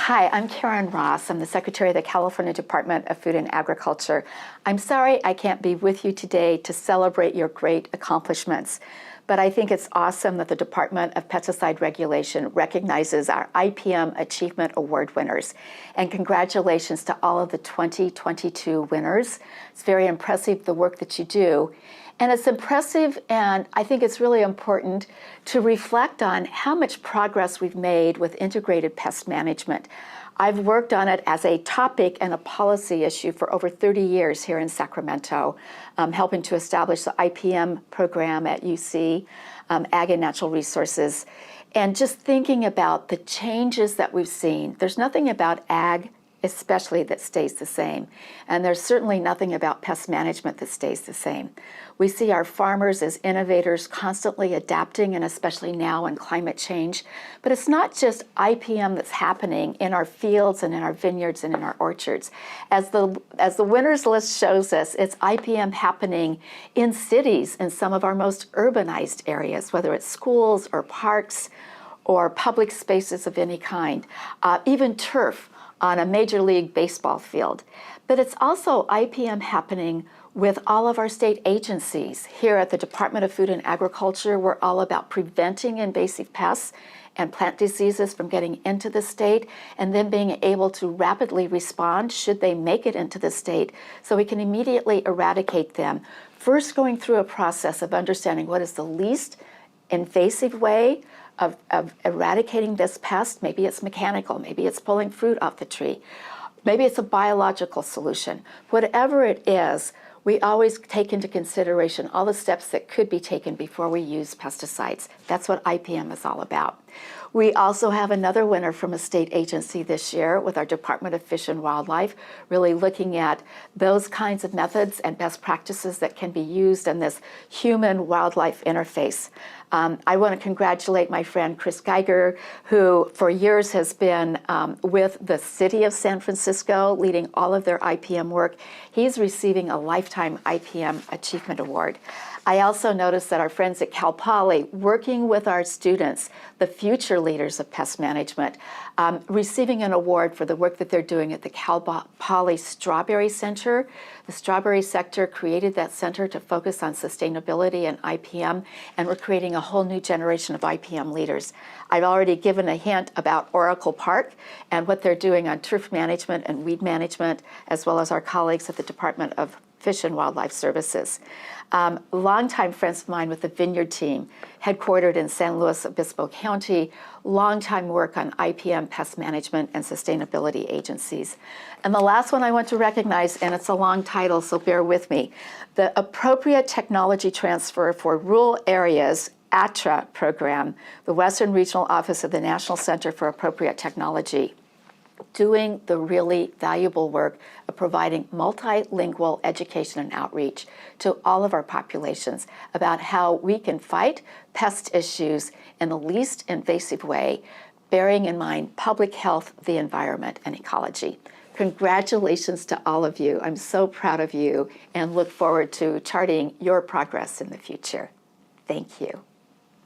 Hi, I'm Karen Ross. I'm the Secretary of the California Department of Food and Agriculture. I'm sorry I can't be with you today to celebrate your great accomplishments, but I think it's awesome that the Department of Pesticide Regulation recognizes our IPM Achievement Award winners. And congratulations to all of the 2022 winners. It's very impressive, the work that you do. And it's impressive, and I think it's really important to reflect on how much progress we've made with integrated pest management. I've worked on it as a topic and a policy issue for over 30 years here in Sacramento, helping to establish the IPM program at UC, Ag and Natural Resources, and just thinking about the changes that we've seen. There's nothing about ag especially that stays the same. And there's certainly nothing about pest management that stays the same. We see our farmers as innovators constantly adapting, and especially now in climate change. But it's not just IPM that's happening in our fields and in our vineyards and in our orchards. As the winners list shows us, it's IPM happening in cities, in some of our most urbanized areas, whether it's schools or parks or public spaces of any kind, even turf on a Major League Baseball field. But it's also IPM happening with all of our state agencies. Here at the Department of Food and Agriculture, we're all about preventing invasive pests and plant diseases from getting into the state, and then being able to rapidly respond should they make it into the state, so we can immediately eradicate them. First, going through a process of understanding what is the least invasive way of eradicating this pest. Maybe it's mechanical, maybe it's pulling fruit off the tree, maybe it's a biological solution. Whatever it is, we always take into consideration all the steps that could be taken before we use pesticides. That's what IPM is all about. We also have another winner from a state agency this year with our Department of Fish and Wildlife, really looking at those kinds of methods and best practices that can be used in this human-wildlife interface. I want to congratulate my friend Chris Geiger, who for years has been with the city of San Francisco, leading all of their IPM work. He's receiving a lifetime IPM Achievement Award. I also noticed that our friends at Cal Poly, working with our students, the future leaders of pest management, receiving an award for the work that they're doing at the Cal Poly Strawberry Center. The strawberry sector created that center to focus on sustainability and IPM, and we're creating a whole new generation of IPM leaders. I've already given a hint about Oracle Park and what they're doing on turf management and weed management, as well as our colleagues at the Department of Fish and Wildlife Services. Longtime friends of mine with the Vineyard team, headquartered in San Luis Obispo County, longtime work on IPM pest management and sustainability agencies. And the last one I want to recognize, and it's a long title, so bear with me, the Appropriate Technology Transfer for Rural Areas ATRA program, the Western Regional Office of the National Center for Appropriate Technology, doing the really valuable work of providing multilingual education and outreach to all of our populations about how we can fight pest issues in the least invasive way, bearing in mind public health, the environment, and ecology. Congratulations to all of you. I'm so proud of you and look forward to charting your progress in the future. Thank you.